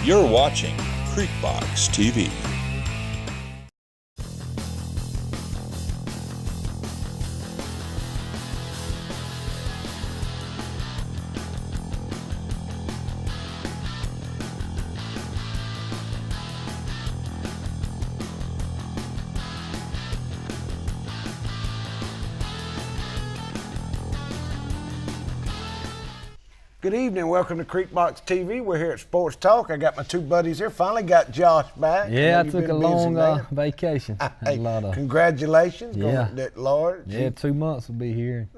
You're watching Creekbox TV. Good evening. Welcome to Creekbox TV. We're here at Sports Talk. I got my two buddies here. Finally got Josh back. Yeah, I took a long vacation. Hey, A lot of, congratulations. Yeah. Lord. yeah, 2 months will be here.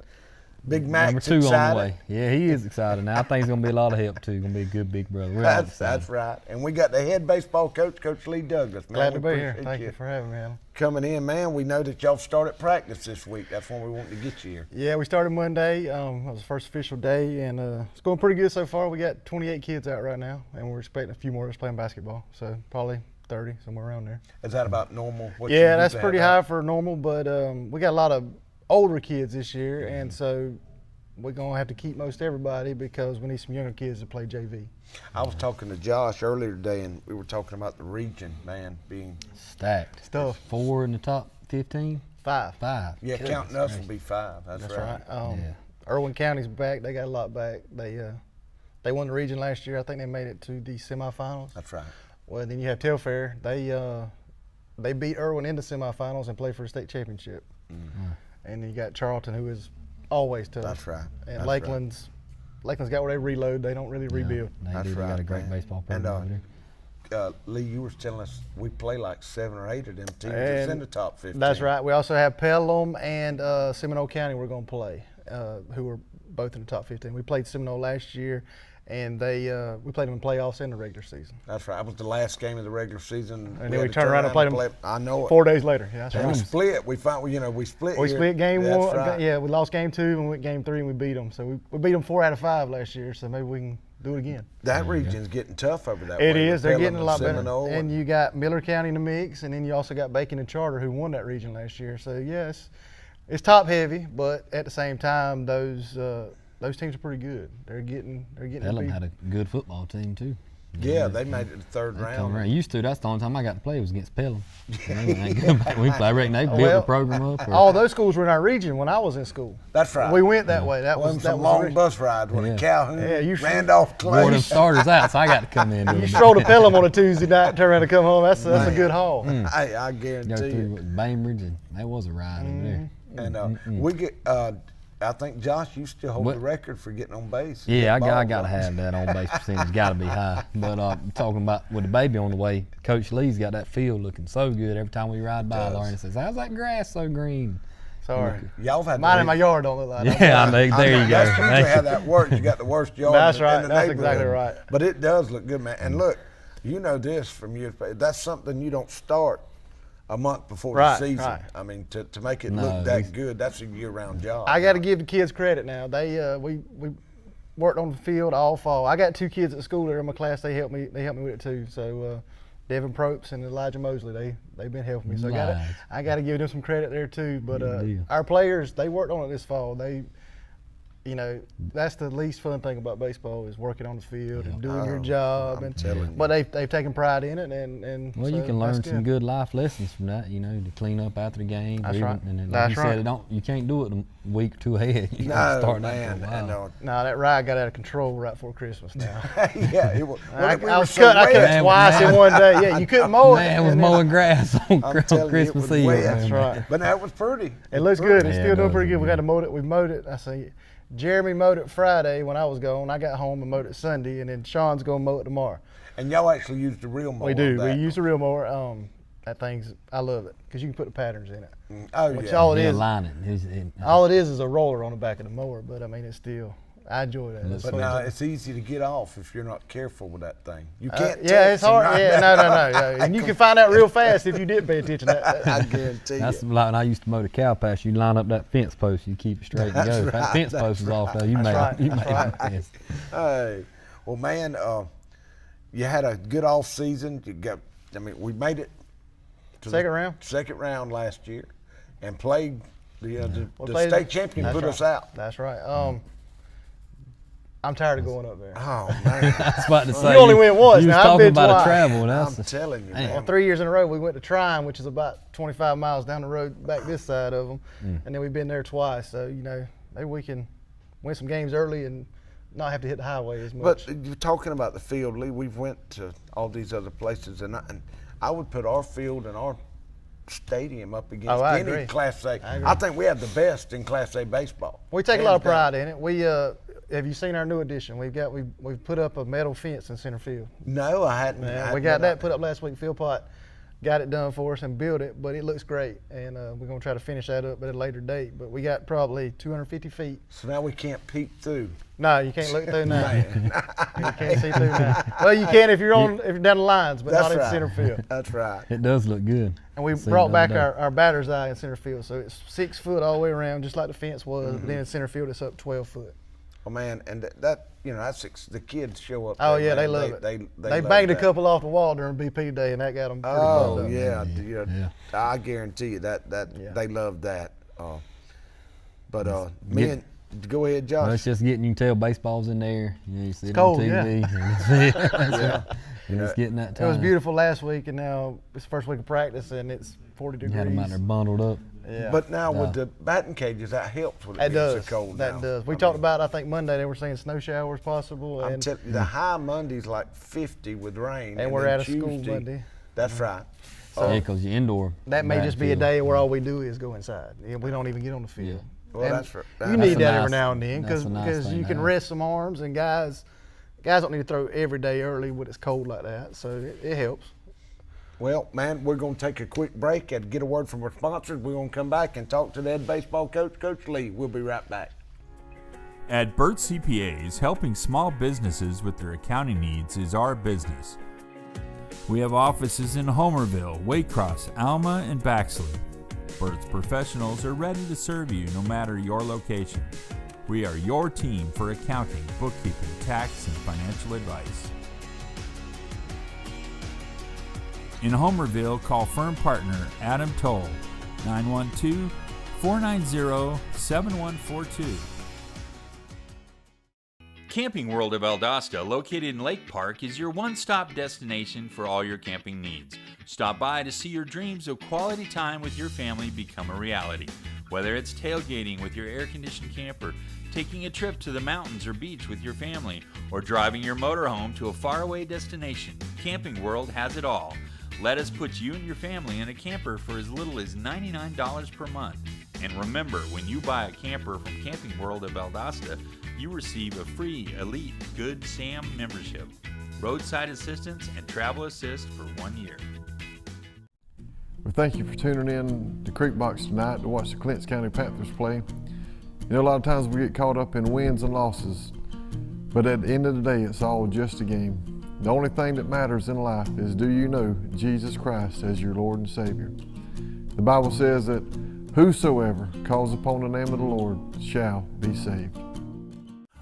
Big Mac's Number 2 excited. on the way. Yeah, he is excited now. I think he's going to be a lot of help, too. Going to be a good big brother. We're all excited. That's right. And we got the head baseball coach, Coach Lee Douglas. Man, Glad to we be here. appreciate Thank you for having me, Adam. coming in, man. We know that y'all started practice this week. That's when we wanted to get you here. Yeah, we started Monday. That was the first official day, and it's going pretty good so far. We got 28 kids out right now, and we're expecting a few more that's playing basketball. So probably 30, somewhere around there. Is that about normal? What you Yeah, that's usually pretty have high for normal, but we got a lot of older kids this year, and so we're going to have to keep most everybody because we need some younger kids to play JV. I was talking to Josh earlier today, and we were talking about the region, man, being Stacked. Stuff. 4 in the top 15? 5. 5. Yeah, Goodness counting us will gracious. be 5. That's right. Yeah. Yeah. Irwin County's back. They got a lot back. They won the region last year. I think they made it to the semifinals. That's right. Well, then you have Telfair. They beat Irwin in the semifinals and played for a state championship. And then you got Charlton, who is always tough. That's right. And That's Lakeland's got where they reload. They don't really rebuild. They That's do. They got a right, great man. baseball And, program over there. Lee, you were telling us we play like 7 or 8 of them teams that's in And the top 15. That's right. We also have Pelham and Seminole County we're going to play, who are both in the top 15. We played Seminole last year, and we played them in playoffs and the regular season. That's right. That was the last game of the regular season. And then we turned around and played them I know it. 4 days later. Yeah, that's And we right. split. We found, we split. We here. split game That's 1. Right. Yeah, we lost game 2 and we went game 3 and we beat them. So we beat them 4 out of 5 last year. So maybe we can do it again. That region's getting tough over that way. It is. with They're Pelham getting a and lot better. Seminole And you got Miller County in the mix, and then you also got Bacon and Charter who won that region last year. So yes, it's top heavy, but at the same time, those teams are pretty good. They're getting. Pelham had a good football team, too. Yeah, they made it the third Come round. around. Used to. That's the only time I got to play was against Pelham. I reckon they built Well, the program up. All those schools were in our region when I was in school. That's right. We went that way. That One was some the long region. bus rides with Yeah. Calhoun, Yeah, you Randolph Wore them Clay. starters out, so I got to come in. You stroll to Pelham on a Tuesday night, turn around and come home. That's a good haul. I Go guarantee through you. with Bainbridge, and that was a ride over there. And we get. I think Josh, you still hold What? the record for getting on base. Yeah, I Getting got to balls. have that on base percentage. Got to be high. But talking about with the baby on the way, Coach Lee's got that field looking so good every time we ride by. Does. Lauren says, "How's that grass so green?" Sorry. Y'all have had Mine to in my yard don't look like that. Yeah, there you go. That's usually how that works. You got the worst yard. That's in right. the That's neighborhood. exactly right. But it does look good, man. And look, you know this from years past. That's something you don't start a month before Right, the season. right. I mean, to make it No, look that it's- good, that's a year-round job. I got to give the kids credit now. They we worked on the field all fall. I got 2 kids at school that are in my class. They helped me with it too. So Devin Probst and Elijah Mosley, they've been helping me. So Nice. I got to give them some credit there too. But Good deal. our players, they worked on it this fall. That's the least fun thing about baseball is working on the field and doing your job. I'm telling you. But they've taken pride in it, and Well, so you can that's learn some good life lessons from that. To clean up after the game. That's or right. And then, like That's you said, right. you can't do it a week or 2 ahead. You No, gotta start man. that for a And, while. No, that ride got out of control right before Christmas now. yeah, it was. I we was were so cut. I cut wet. Man, twice in one day. Yeah, you couldn't mow it. Man was and then- mowing grass on I'm telling you, it Christmas was Eve. wet. That's right. But that was pretty. It looks good. It's Yeah, still it doing does pretty good. look We got to mow it. We mowed it. I say, Jeremy mowed it Friday when I was gone. I got home and mowed it Sunday, and then Sean's gonna mow it tomorrow. And y'all actually used the real mower. We do. on that. We use the real mower. That thing's. I love it because you can put the patterns in it. Oh, Which yeah. all it Yeah, is. lining. All it is a roller on the back of the mower. But I mean, it's still. I enjoy that. It's But fun. now it's easy to get off if you're not careful with that thing. You can't. Yeah, it's touch and hard. not- Yeah, no. And you can find out real fast if you did pay attention to that. I guarantee That's you. like when I used to mow the cow pasture. You line up that fence post, you keep it straight and go. That's If that right, fence that's post is off, though, you That's made right, you that's made right. a mess. Hey, well, man, you had a good off season. We made it to Second the round? second round last year, and played. The We state played- champion That's put right. us out. That's right. I'm tired of going up there. Oh man, I was about to say. You only went once. You was Now, I've talking been about twice. a travel. I'm That's telling you, Man. man. Well, 3 years in a row, we went to Trine, which is about 25 miles down the road back this side of them, and then we've been there twice. So maybe we can win some games early and not have to hit the highway as much. But you're talking about the field, Lee. We've went to all these other places, and I would put our field and our stadium up against I any agree. Class A. I agree. I think we have the best in Class A baseball. We take a lot of Hands down. pride in it. We have you seen our new addition? We've put up a metal fence in center field. No, I hadn't. Yeah, we got that put up last week. Phil Pott got it done for us and built it, but it looks great. And we're going to try to finish that up at a later date. But we got probably 250 feet. So now we can't peek through. No, you can't look through now. Man. You can't see through now. Well, you can if you're down the lines, but That's not in right. center field. That's right. it does look good. And we Seen brought the back other day. our batter's eye in center field, so it's 6 foot all the way around, just like the fence was. But then in center field, it's up 12 foot. Oh man, and that that's the kids show up. Oh there, yeah, man. they love it. They They love banged a that. couple off the wall during BP day, and that got them pretty Oh pumped up. yeah, Yeah. I guarantee you that Yeah. they love that. But Get- go ahead, Josh. Well, it's just getting, you can tell baseball's in there. You see it cold, on yeah. TV. And it's getting that It time. was beautiful last week, and now it's the first week of practice, and it's 40 You degrees. had them out there bundled up. Yeah. But now with the batting cages, that helps with it That being does. so cold That now. does. We I talked mean, about, I think Monday they were saying snow showers possible, I'm and telling you, the high Monday's like 50 with rain. and we're then out of school Tuesday- Monday. That's right. Yeah, because you're indoor. That may bat just be a field. day where all we do is go inside. We don't even get on the field. Well, And that's right. You That's need a that nice- every now and then that's a nice because thing you to can have. rest some arms, and guys don't need to throw every day early when it's cold like that. So it helps. Well, man, we're going to take a quick break and get a word from our sponsors. We're going to come back and talk to the head baseball coach, Coach Lee. We'll be right back. At Burt CPAs, helping small businesses with their accounting needs is our business. We have offices in Homerville, Waycross, Alma, and Baxley. Burt's professionals are ready to serve you no matter your location. We are your team for accounting, bookkeeping, tax, and financial advice. In Homerville, call firm partner Adam Toll, 912-490-7142. Camping World of Valdosta, located in Lake Park, is your one-stop destination for all your camping needs. Stop by to see your dreams of quality time with your family become a reality. Whether it's tailgating with your air-conditioned camper, taking a trip to the mountains or beach with your family, or driving your motorhome to a faraway destination, Camping World has it all. Let us put you and your family in a camper for as little as $99 per month. And remember, when you buy a camper from Camping World of Valdosta, you receive a free Elite Good Sam membership, roadside assistance, and travel assist for 1 year. We thank you for tuning in to Creek Box tonight to watch the Clinton County Panthers play. You know, a lot of times we get caught up in wins and losses, but at the end of the day, it's all just a game. The only thing that matters in life is, do you know Jesus Christ as your Lord and Savior? The Bible says that whosoever calls upon the name of the Lord shall be saved.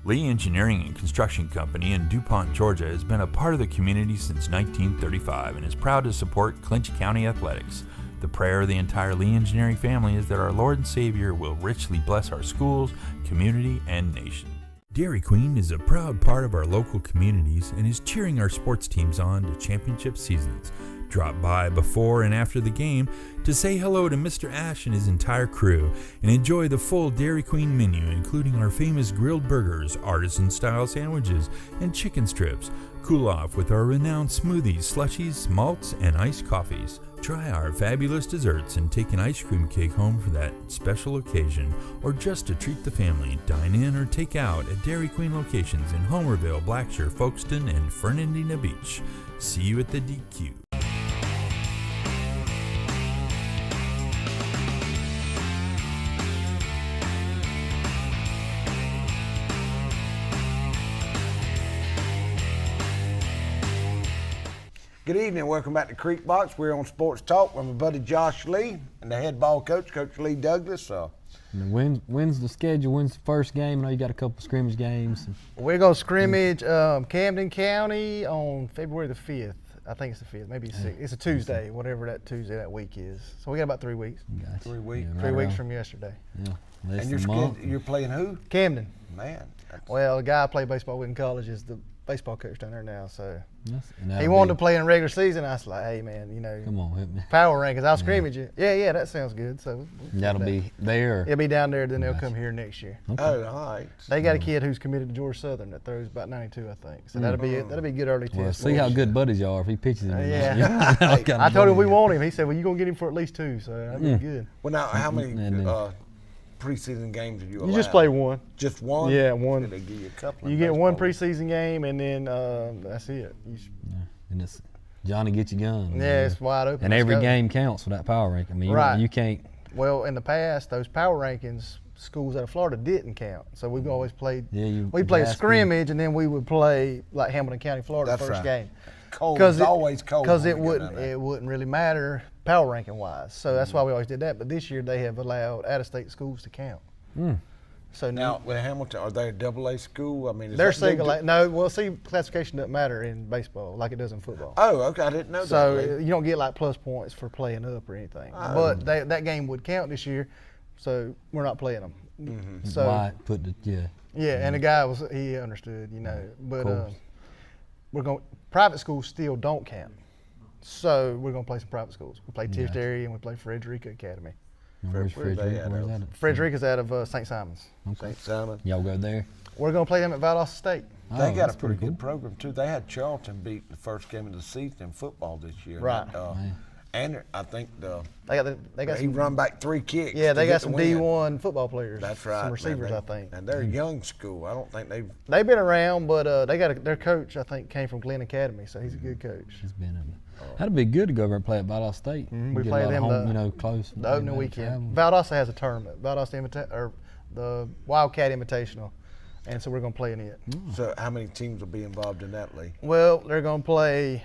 Lee Engineering and Construction Company in DuPont, Georgia has been a part of the community since 1935 and is proud to support Clinch County athletics. The prayer of the entire Lee Engineering family is that our Lord and Savior will richly bless our schools, community, and nation. Dairy Queen is a proud part of our local communities and is cheering our sports teams on to championship seasons. Drop by before and after the game to say hello to Mr. Ash and his entire crew and enjoy the full Dairy Queen menu, including our famous grilled burgers, artisan-style sandwiches, and chicken strips. Cool off with our renowned smoothies, slushies, malts, and iced coffees. Try our fabulous desserts and take an ice cream cake home for that special occasion, or just to treat the family. Dine in or take out at Dairy Queen locations in Homerville, Blackshear, Folkestone, and Fernandina Beach. See you at the DQ. Good evening. Welcome back to Creek Box. We're on Sports Talk with my buddy Josh Lee and the head ball coach, Coach Lee Douglas. And when's the schedule? When's the first game? I know you got a couple scrimmage games. We're going to scrimmage Camden County on February the 5th. I think it's the 5th, maybe 6th. It's a Tuesday, whatever that Tuesday that week is. So we got about 3 weeks. Gotcha. 3 weeks. Yeah, 3 right weeks on. from yesterday. Yeah. Less And than a month. you're playing who? Camden. Man. that's- Well, the guy I played baseball with in college is the baseball coach down there now. So And he that'll wanted to be- play in regular season. I was like, hey man, Come on, hit me. power rankings. I'll scrimmage you. Yeah, that sounds good. So That'll be there. it'll be down there. Then they'll Gotcha. come here next year. Oh, all right. They got a kid who's committed to Georgia Southern that throws about 92, I think. So that'll be a good early Well, test. see for how us. good buddies y'all are if he pitches him. yeah. I told him we want him. He said, well, you're gonna get him for at least 2, so that'd be good. Well, now, how many And then- preseason games have you allowed? You just play one. Just one? Yeah, one. Did they give you a couple? in You get one baseball? preseason game, and then that's it. And it's Johnny get your gun. Yeah, it's wide open. And Let's every go. game counts for that power rank. I mean, Right. you can't. Well, in the past, those power rankings, schools out of Florida didn't count. So we've always played. Yeah, we played a Jasper. scrimmage, and then we would play like Hamilton County, Florida, That's first right. game. Cold. It's always cold. Because when it we go wouldn't down there. it wouldn't really matter power ranking wise. So that's why we always did that. But this year they have allowed out-of-state schools to count. So Now, with Hamilton, are they a AA school? I mean, is they're that big single. No, well, see, classification doesn't matter in baseball like it does in football. Oh, okay. I didn't know So that. Lee. you don't get like plus points for playing up or anything. Oh. But that game would count this year, so we're not playing them. Mm-hmm. So Why put the yeah, and the guy he understood, But course. we're going private schools still don't count. So we're gonna play some private schools. We play Tift area and we play Frederica Academy. Where's where are they Frederica? at? Where's that? at? Frederica's out of St. Simon's. Okay. St. Simon. Y'all go there. We're gonna play them at Valdosta State. They Oh, got a that's pretty cool. good program too. They had Charlton beat the first game of the season in football this year. Right. Man. And I think They got he some. run back 3 kicks. Yeah, to they get got the some win. D1 football players. That's right. Some man. receivers, They- I think. And they're a young school. I don't think They've been around, but they got their coach. I think came from Glenn Academy, so he's a good coach. She's been in. That'd be good to go over and play at Valdosta State. We Get a played lot of them home, close. The opening weekend. Valdosta has a tournament. Valdosta the Wildcat Invitational, and so we're gonna play in it. So how many teams will be involved in that league? Well, they're gonna play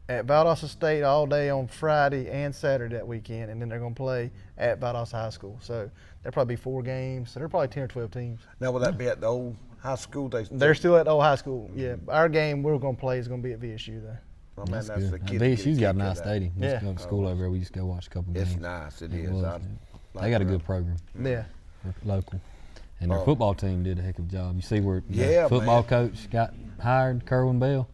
at Valdosta State all day on Friday and Saturday that weekend, and then they're gonna play at Valdosta High School. So there'll probably be 4 games. So there'll probably 10 or 12 teams. Now will that be at the old high school? They're still at the old high school. Yeah, our game we're gonna play is gonna be at VSU though. Oh, man, That's that's good. the kid. to get VSU's got a kick nice out of that. stadium. We used to Yeah. go to school over there. We used to go watch a couple games. It's nice. It It is. was, I yeah. like They got a it. good program. Yeah. They're local. And their Oh. football team did a heck of a job. You see where the Yeah, football man. coach got hired, Kerwin Bell.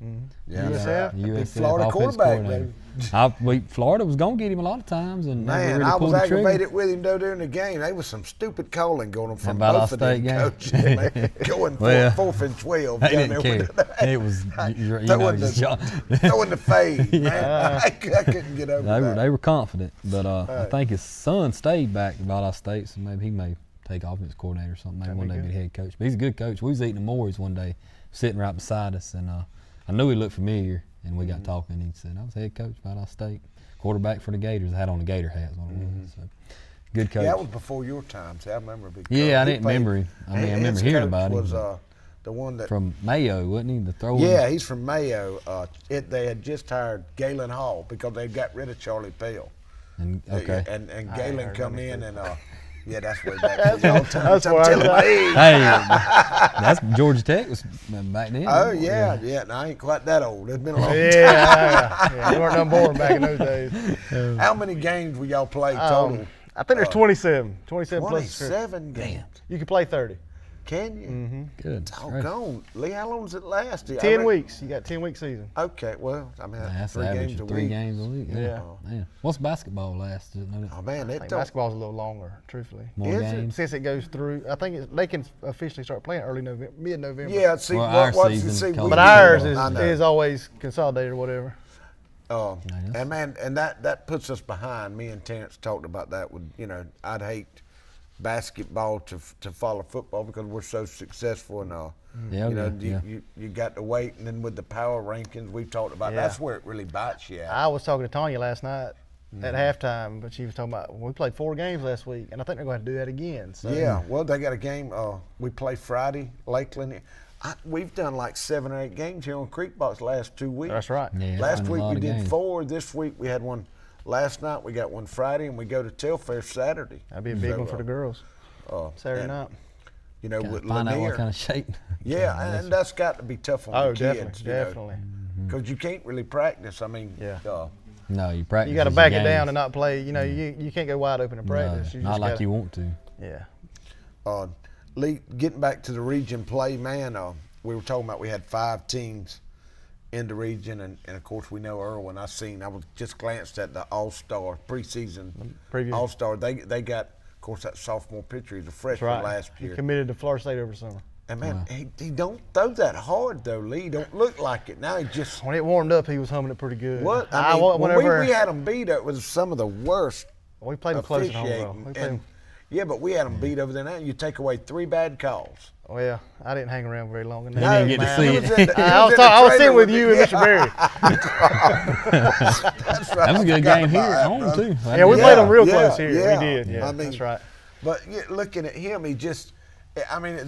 Yeah, USF? The Big USF Florida offensive quarterback, coordinator. baby. Florida was going to get him a lot of times and never Man, really I was pulled the trigger. aggravated with him though during the game. There was some stupid calling going on from That both of them Valdosta State game? coaches. Man, going Well, fourth and 12. They down didn't there care. with It was, throwing just throwing the fade, man. I couldn't get over that. they were confident, but I think his son stayed back at Valdosta State, so maybe he may take offense coordinator or something. Maybe one day be the head coach. But he's a good coach. We was eating at Moore's one day, sitting right beside us, and I knew he looked familiar, and we got talking. He said, "I was head coach at Valdosta State, quarterback for the Gators. I had on the Gator hat." Is what it was. So, good coach. Yeah, that was before your time. See, I remember a big Yeah, I coach. He didn't played- remember him. I mean, I his remember hearing coach about him, was but- the one that From Mayo, wasn't he? The thrower. Yeah, he's from Mayo. They had just hired Galen Hall because they got rid of Charlie Pell. And, okay. And ain't Galen heard come of in and yeah, that's way back. That's where I telling was my age. Hey, that's Georgia Tech was back then. Oh yeah. No, I ain't quite that old. It's been a long time. Yeah. We weren't unborn back in those days. How many games will y'all play total? I think there's 27 plus. 27 games. You can play 30. Can you? Mm-hmm. Good. Doggone. Lee, how long does it last? 10 weeks. You got 10-week season. Okay, well, I mean, That's 3 average games a of 3 week. games a week. Yeah. Man. What's basketball last? Is it Oh man, I it think don't. basketball's a little longer, truthfully. more is it? games? Since it goes through, I think they can officially start playing early November, mid-November. Yeah, see, Well, our what's season the see, comes we But do- ours I know. is always consolidated or whatever. Nice. And man, and that puts us behind. Me and Terrence talked about that. I'd hate basketball to follow football because we're so successful and Yeah, you got to wait, and then with the power rankings we talked about, Yeah. that's where it really bites you. I was talking to Tanya last night at halftime, but she was talking about we played 4 games last week, and I think they're going to do that again. So. Yeah, well, they got a game. We play Friday, Lakeland. We've done like 7 or 8 games here on Creekbox last 2 weeks. That's right. Yeah, Last done a week lot we of did games. 4. This week we had one. Last night we got one Friday, and we go to Telfair Saturday. That'd be a big So, one for the girls. Saturday and, night. You know, with Find out what Lanier. kind of shape. Yeah, and that's got to be tough on Oh, the kids. definitely. Because you can't really practice. I mean, Yeah. No, you practice. You got to your back it games. down and not play. You know, you can't go wide open in No, practice. not like you want to. Yeah. Lee, getting back to the region play, man, we were talking about we had 5 teams in the region, and of course we know Irwin. I was just glanced at the All-Star preseason Preview. All-Star. They got, of course, that sophomore pitcher. He's a That's freshman right. last year. He committed to Florida State over the summer. And man, he don't throw that hard though, Lee. He don't look like it. Now he just When it warmed up, he was humming it pretty good. what? I mean, when whenever we had him beat, it was some of the worst we played him close at home, though. officiating. We played him. Yeah, but we had them beat over there. Now you take away 3 bad calls. Well, I didn't hang around very long. didn't get to man, see he it. was in the- he I was in the sitting trailer with me. you and Mr. Berry. That's right. That was a I good forgot game here about at that, home brother. too. Yeah, we played them real close here. yeah. We did. Yeah, I mean, that's right. But looking at him, it's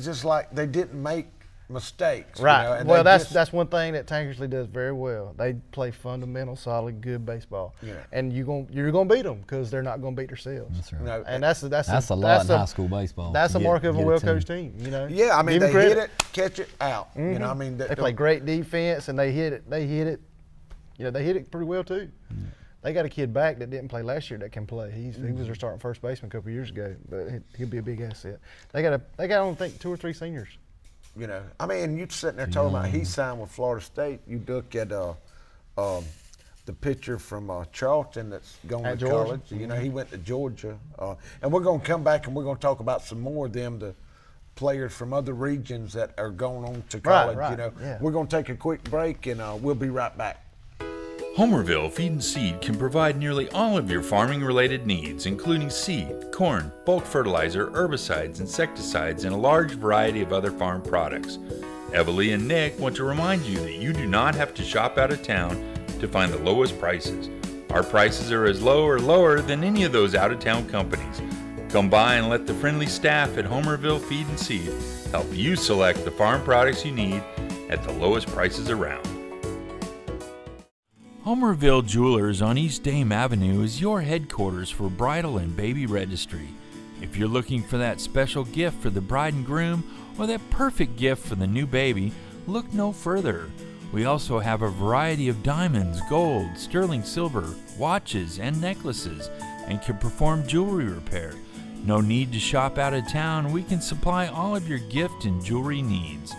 just like they didn't make mistakes. Right. You know, and Well, they that's one thing that Tankersley does very well. They play fundamental, solid, good baseball. Yeah. And you're gonna beat them because they're not gonna beat themselves. That's right. you know, And that's That's a lot in high school baseball. That's to a get- mark of a get well-coached team. team. You know. yeah. I mean, Give they 'em hit credit. it, catch it, out. You know, I mean, They play great defense and they hit it. They hit it. You know, they hit it pretty well too. They got a kid back that didn't play last year that can play. He was their starting first baseman a couple years ago, but he'll be a big asset. They got I don't think 2 or 3 seniors. You know, I mean, you sitting there talking about he signed with Florida State. You look at the pitcher from Charleston that's going At to Georgia. college. You know, he went to Georgia. And we're going to come back and we're going to talk about some more of them, the players from other regions that are going on to college. right, You know, yeah. we're going to take a quick break and we'll be right back. Homerville Feed and Seed can provide nearly all of your farming-related needs, including seed, corn, bulk fertilizer, herbicides, insecticides, and a large variety of other farm products. Evalie and Nick want to remind you that you do not have to shop out of town to find the lowest prices. Our prices are as low or lower than any of those out-of-town companies. Come by and let the friendly staff at Homerville Feed and Seed help you select the farm products you need at the lowest prices around. Homerville Jewelers on East Dame Avenue is your headquarters for bridal and baby registry. If you're looking for that special gift for the bride and groom or that perfect gift for the new baby, look no further. We also have a variety of diamonds, gold, sterling silver, watches, and necklaces, and can perform jewelry repair. No need to shop out of town. We can supply all of your gift and jewelry needs.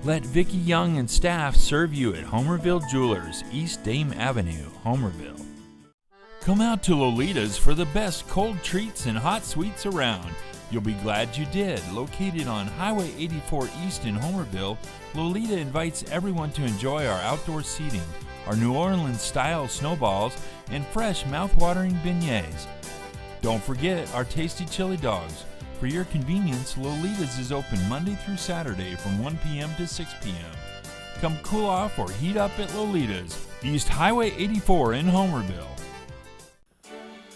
Let Vicki Young and staff serve you at Homerville Jewelers, East Dame Avenue, Homerville. Come out to Lolita's for the best cold treats and hot sweets around. You'll be glad you did. Located on Highway 84 East in Homerville, Lolita invites everyone to enjoy our outdoor seating, our New Orleans-style snowballs, and fresh mouth-watering beignets. Don't forget our tasty chili dogs. For your convenience, Lolita's is open Monday through Saturday from 1 p.m. to 6 p.m. Come cool off or heat up at Lolita's, East Highway 84 in Homerville.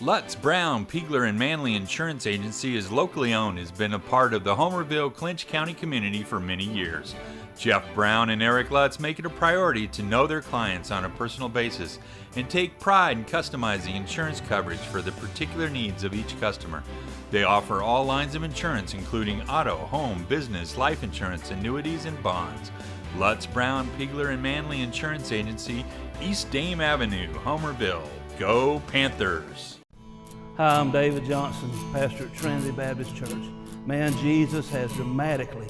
Lutz, Brown, Piegler, and Manley Insurance Agency is locally owned, has been a part of the Homerville, Clinch County community for many years. Jeff Brown and Eric Lutz make it a priority to know their clients on a personal basis and take pride in customizing insurance coverage for the particular needs of each customer. They offer all lines of insurance, including auto, home, business, life insurance, annuities, and bonds. Lutz, Brown, Piegler, and Manley Insurance Agency, East Dame Avenue, Homerville. Go Panthers! Hi, I'm David Johnson, pastor at Trinity Baptist Church. Man, Jesus has dramatically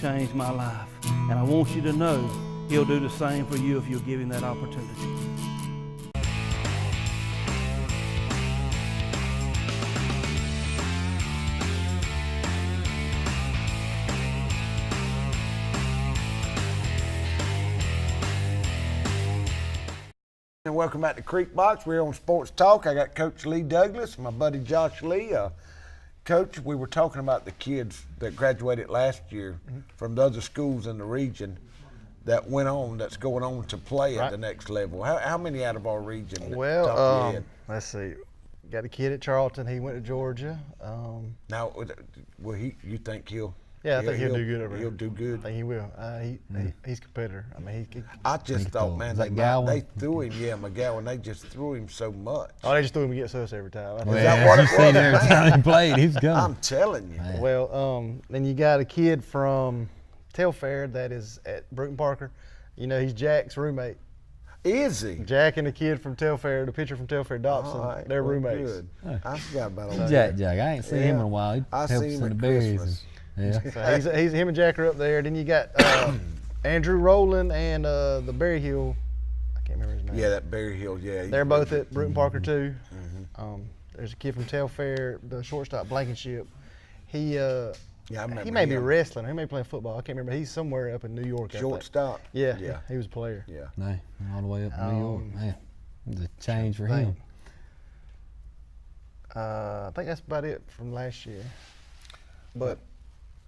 changed my life, and I want you to know He'll do the same for you if you'll give Him that opportunity. And welcome back to Creek Box. We're on Sports Talk. I got Coach Lee Douglas, my buddy Josh Lee. Coach, we were talking about the kids that graduated last year from the other schools in the region that's going on to play at Right. the next level. How many out of our region? top of your Well, head? let's see. Got a kid at Charlton. He went to Georgia. Now, you think he'll? Yeah, I think he'll do good over there. He'll do good. I think he will. He's a competitor. I mean, he I just thought, man, Is they that Gowan? threw him. Yeah, McGowan. They just threw him so much. oh, they just threw him against us every time. I think- that what you it seen was, every man? time he played, he's going. I'm telling you. Well, then you got a kid from Telfair that is at Brooklyn Parker. You know, he's Jack's roommate. Is he? Jack and the kid from Telfair, the pitcher from Telfair, Dobson, All right, they're well, roommates. Good. I forgot about all that. Jack, I ain't seen him in Yeah. a while. He I helps seen him in the at berries. Christmas. Yeah. So he's him and Jack are up there. Then you got Andrew Rowland and the Berry Hill. I can't remember his name. Yeah, that Berry Hill. Yeah, They're both at Bruton Parker too. There's a kid from Telfair, the shortstop Blankenship. He I remember he may be him. wrestling. He may be playing football. I can't remember. He's somewhere up in New York. I think. Shortstop. Yeah, Yeah. he was a player. Yeah. No, all the way up to New York. Man, it was a change for Thank- him. I think that's about it from last year. But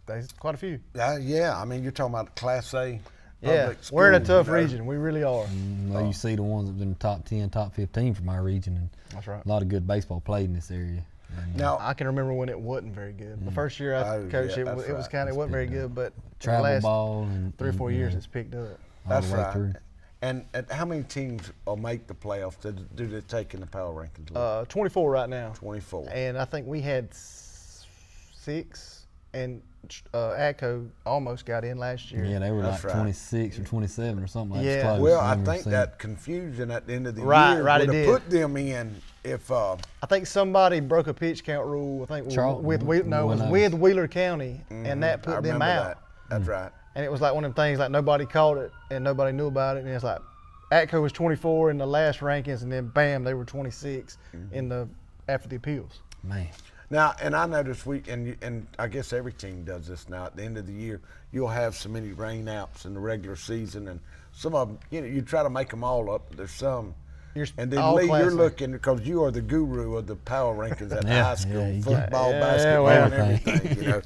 there's quite a few. Yeah, I mean, you're talking about Class A. Yeah, public we're in a school, tough you know. region. We really are. Well, you see the ones that have been top 10, top 15 from our region, and That's right. a lot of good baseball played in this area. And, Now, I can remember when it wasn't very good. The first year I Oh, coached, yeah, it that's was right. kind of, it wasn't very good, but travel the last ball and 3 or 4 and, years you know, it's picked up. all that's the way right. through. And how many teams will make the playoffs? Do they take in the power rankings? League? 24 right now. 24. And I think we had 6, and ACO almost got in last year. Yeah, they were That's like right. 26 or 27 or something like Yeah. that. Well, I think that confusion at the end of the Right, year right, would it have did. put them in if I think somebody broke a pitch count rule. I think Charlton, with Wheeler County, and that I put them remember out. that. That's right. And it was like one of them things like nobody caught it and nobody knew about it. And it's like ATCO was 24 in the last rankings, and then bam, they were 26 in the after the appeals. Man, Now, and I noticed and I guess every team does this now. At the end of the year, you'll have so many rainouts in the regular season, and some of them, you try to make them all up. But there's some. And then all Lee, you're classic. looking because you are the guru of the power rankings at the Yeah, high school, yeah, you football, got- basketball, yeah, and well. everything.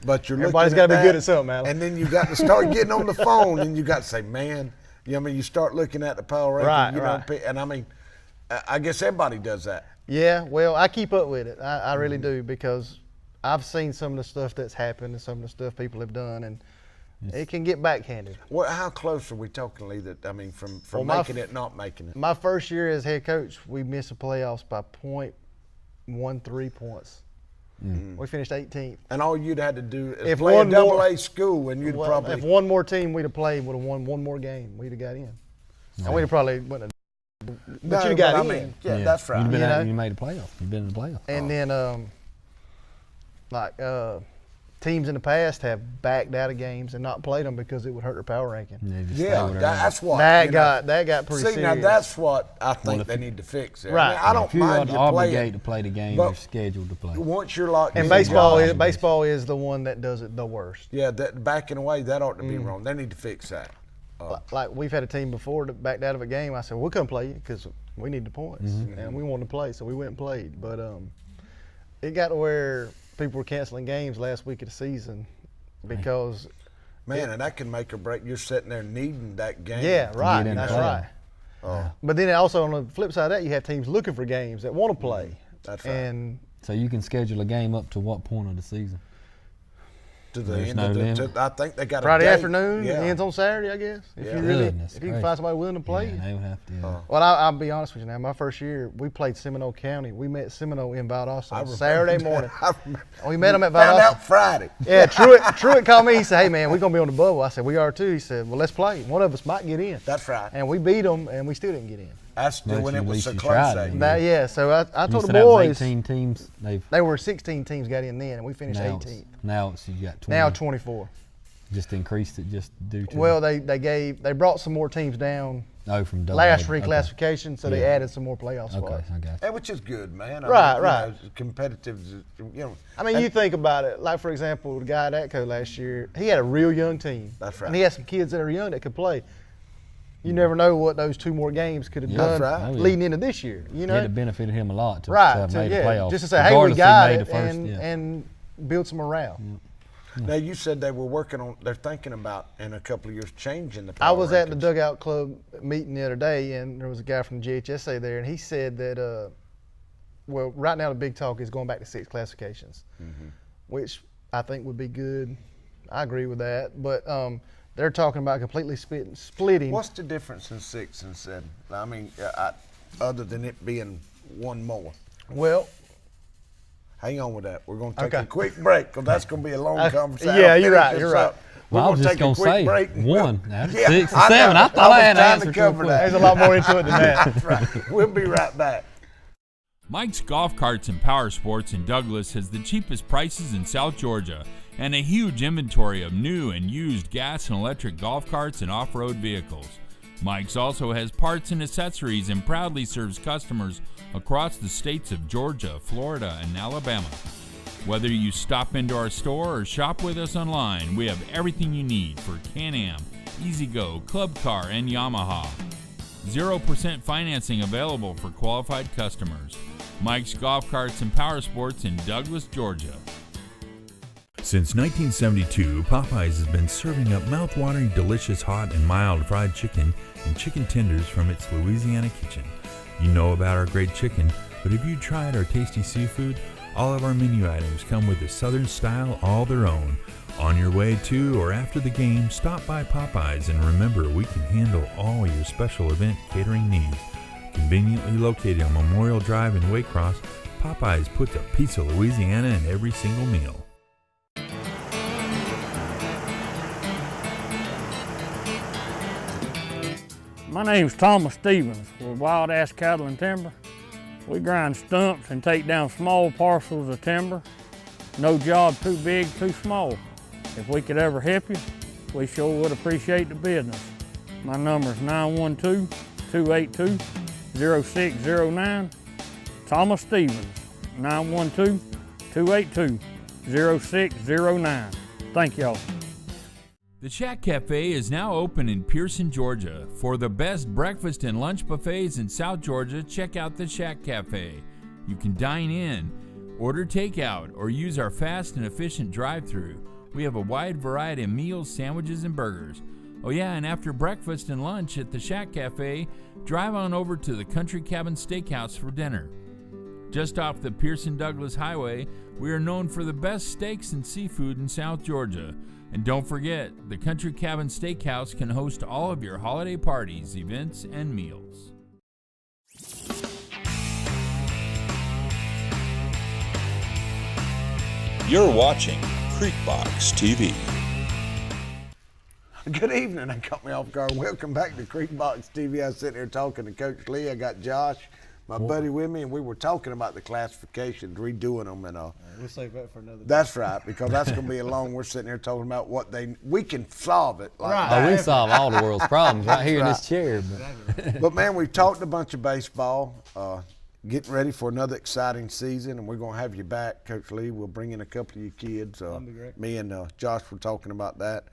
But you're Everybody's looking gotta at be good that, at something, Alan. and then you got to start getting on the phone, and you got to say, man, you start looking at the power rankings, Right. and I mean, I guess everybody does that. Yeah, well, I keep up with it. I really do, because I've seen some of the stuff that's happened and some of the stuff people have done, and it can get backhanded. How close are we talking, Lee? That I mean, from Well, my making it, not making it. My first year as head coach, we missed the playoffs by 0.13 points. We finished 18th. And all you'd had to do is If play a one double more- A school, and you'd Well, probably. if one more team we'd have played would have won one more game, we'd have got in. And we'd have probably wouldn't have. But you'd have got I in. mean, yeah, that's right. You'd been You know? you made a playoff. You've been in the playoff. And then, teams in the past have backed out of games and not played them because it would hurt their power ranking. They just Yeah, stay where they're at. that's what. That got pretty See, serious. now that's what I think if they you- need to fix. There. Right. I, mean, I don't If you're mind you obligated playing. to play the game, but you're scheduled to play. Once you're locked and in, baseball you're is locked. baseball is the one that does it the worst. Yeah, that backing away, that ought to be wrong. They need to fix that. Like we've had a team before that backed out of a game. I said, we'll come play you because we need the points, and we wanted to play, so we went and played. But it got to where people were canceling games last week of the season because Man, and that can make or break. You're sitting there needing that game. yeah, right, in the that's playoff. right. But then also on the flip side of that, you have teams looking for games that want to play. That's right. And So you can schedule a game up to what point of the season? To the There's end no of the, limit. I think they got Friday a date. afternoon, Yeah. it ends on Saturday, I guess. If Yeah. you really, Goodness if you can gracious. find somebody willing to play. Yeah, they would have to. Yeah. Well, I'll be honest with you now. My first year, we played Seminole County. We met Seminole in Valdosta I on remember Saturday that. morning. I remember. We met them at Found Valdosta. out Friday. Yeah, Truitt called me. He said, "Hey man, we're gonna be on the bubble." I said, "We are too." He said, "Well, let's play. One of us might get in." That's right. And we beat them, and we still didn't get in. That's still But when you- it at was least so you close. tried eh? it. That, yeah. So I told You the said out of boys 18 teams. they were 16 teams got in then, and we finished Now 18th. Now it's you got 20. Now 24. Just increased it just due to Well, they brought some more teams down from double last A. Okay. reclassification, so they Yeah. added some more playoff spots. Okay, I got you. And which is good, man. I Right, mean, right. You know, competitive, I mean, you think about it. Like, for example, the guy at ATCO last year, he had a real young team. That's right. And he had some kids that are young that could play. You never know what those 2 more games could have Yeah. done That's right. Oh, yeah. leading into this year. You know, It have benefited him a lot to right? have made the yeah, playoffs. just to say, hey, we regardless if he got made it, the first, and yeah. and build some morale. Now you said they were working on. They're thinking about in a couple of years changing the. I power was at the rankings. dugout club meeting the other day, and there was a guy from the GHSA there, and he said that, well, right now the big talk is going back to 6 classifications, which I think would be good. I agree with that, but they're talking about completely splitting. What's the difference in 6 and 7? I mean, other than it being one more. Well, Hang on with that. We're going to take Okay. a quick break because that's going to be a long conversation. yeah, I'll you're finish right, this you're up. right. We're Well, I was gonna just take a going to quick say break. one. Now, Yeah, 6 and I 7. know. I thought I had was trying answered to cover that. There's a lot more into it than that. That's right. We'll be right back. Mike's Golf Carts and Power Sports in Douglas has the cheapest prices in South Georgia. and a huge inventory of new and used gas and electric golf carts and off-road vehicles. Mike's also has parts and accessories and proudly serves customers across the states of Georgia, Florida, and Alabama. Whether you stop into our store or shop with us online, we have everything you need for Can-Am, E-Z-GO, Club Car, and Yamaha. 0% financing available for qualified customers. Mike's Golf Carts and Power Sports in Douglas, Georgia. Since 1972, Popeyes has been serving up mouth-watering, delicious, hot, and mild fried chicken and chicken tenders from its Louisiana kitchen. You know about our great chicken, but have you tried our tasty seafood? All of our menu items come with a Southern style all their own. On your way to or after the game, stop by Popeyes and remember we can handle all your special event catering needs. Conveniently located on Memorial Drive in Waycross, Popeyes puts a piece of Louisiana in every single meal. My name's Thomas Stevens with Wild Ass Cattle and Timber. We grind stumps and take down small parcels of timber. No job too big, too small. If we could ever help you, we sure would appreciate the business. My number is 912-282-0609. Thomas Stevens, 912-282-0609. Thank y'all. The Shack Cafe is now open in Pearson, Georgia. For the best breakfast and lunch buffets in South Georgia, check out the Shack Cafe. You can dine in, order takeout, or use our fast and efficient drive-thru. We have a wide variety of meals, sandwiches, and burgers. Oh yeah, and after breakfast and lunch at the Shack Cafe, drive on over to the Country Cabin Steakhouse for dinner. Just off the Pearson-Douglas Highway, we are known for the best steaks and seafood in South Georgia. And don't forget, the Country Cabin Steakhouse can host all of your holiday parties, events, and meals. You're watching Creekbox TV. Good evening. That caught me off guard. Welcome back to Creekbox TV. I was sitting here talking to Coach Lee. I got Josh, my buddy, with me, and we were talking about the classifications, redoing them, and We'll save that for another day. that's right, because that's going to be a long. We're sitting here talking about what we can solve it. Like Right. that. Oh, we solve all the world's problems right here in Right. this chair. But man, we've talked a bunch of baseball, getting ready for another exciting season, and we're going to have you back, Coach Lee. We'll bring in a couple of you kids. That'd be great. Me and Josh were talking about that.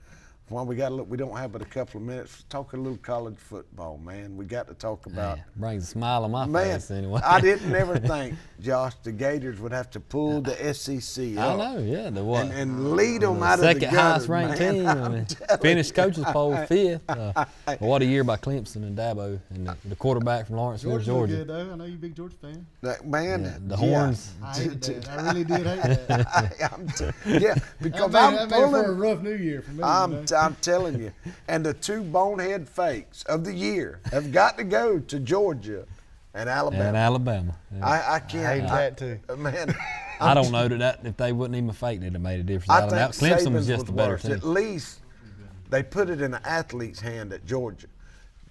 Well, we don't have but a couple of minutes. Talk a little college football, man. We got to talk about. Man, brings a smile on my Man, face anyway. I didn't ever think, Josh, the Gators would have to pull the SEC I up know, yeah. The what? and lead them the out of the second highest gutter, ranked man. team. I I'm mean, telling finished you. coaches poll fifth. What a year by Clemson and Dabo and the quarterback from Lawrenceville, Georgia. Georgia. Good, though. I know you're a big Georgia fan. Man, Yeah, the horns. I hated that. I really did hate that. Because That I'm made it for a pulling. rough New Year for me. I'm telling you. And the two bonehead fakes of the year have got to go to Georgia and Alabama. And Alabama. Yeah. I can't. I hate that too. Man, I don't know that if they wouldn't even fake it, it'd have made a difference. I think Clemson was Saban's just a better worse. team. At least they put it in the athlete's hand at Georgia.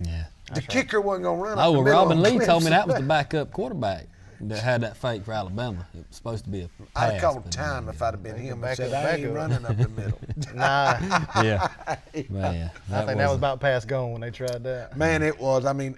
Yeah. The kicker wasn't going to run. Oh, up the well, middle Robin on Lee told me Clemson. that was the backup quarterback that had that fake for Alabama. It was supposed to be a pass. I'd called but- time if I'd have been him and back said, up, I ain't back up." running up the middle. Nah, Yeah. Man, I think that was about past gone when they tried that. Man, it was. I mean,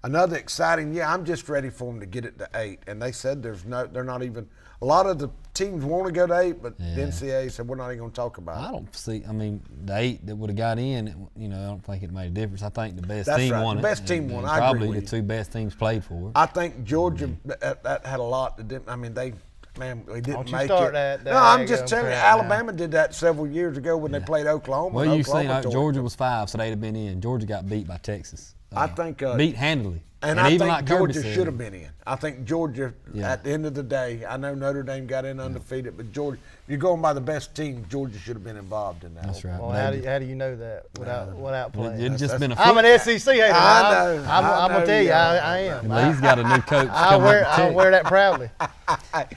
another exciting. Yeah, I'm just ready for them to get it to 8. And they said they're not even. A lot of the teams want to go to 8, but the Yeah. NCAA said we're not even going to talk about I it. don't see. I mean, the 8 that would have got in, I don't think it made a difference. I think the best That's team right. won The it. best team and- won. and I agree probably with the you. 2 best teams played for it. I think Georgia that had a lot that didn't. I mean, they didn't Don't you make start it. that No, I'm just daggum telling you, crap now. Alabama did that several years ago when they played Oklahoma. Well, and you seen Oklahoma tore it. Georgia was 5, so they'd have been in. Georgia got beat by Texas. I think beat handily. And I even think like Kirby Georgia said, should have been in. I think Georgia, Yeah. at the end of the day, I know Notre Dame got in undefeated, but Georgia, if you're going by the best team, Georgia should have been involved in that. That's right. Well, They how do you know that without playing? It's just been a I'm an SEC hater. I know, I'm I gonna know tell you, you are. I am. Lee's got a new coach I'll coming wear up. I'll wear that proudly.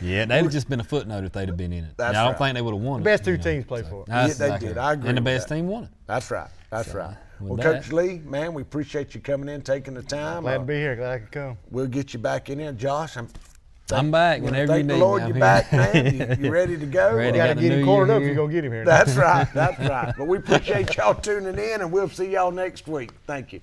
Yeah, they'd have just been a footnote if they'd have been in it. That's And I don't right. think they would have won it. Best two you know, teams play so. for it. That's Yeah, they exactly did. right. I agree And the with best that. team won it. That's right. That's right. with Well, that- Coach Lee, man, we appreciate you coming in, taking the time. Glad to be here. Glad I could come. We'll get you back in there. Josh, I'm back You whenever you thank need the Lord me. you're I'm back, here. man. You ready to go? Ready. You got to got the get him new cornered year up if here. you're going to get him here. That's right. That's right. But we appreciate y'all tuning in, and we'll see y'all next week. Thank you.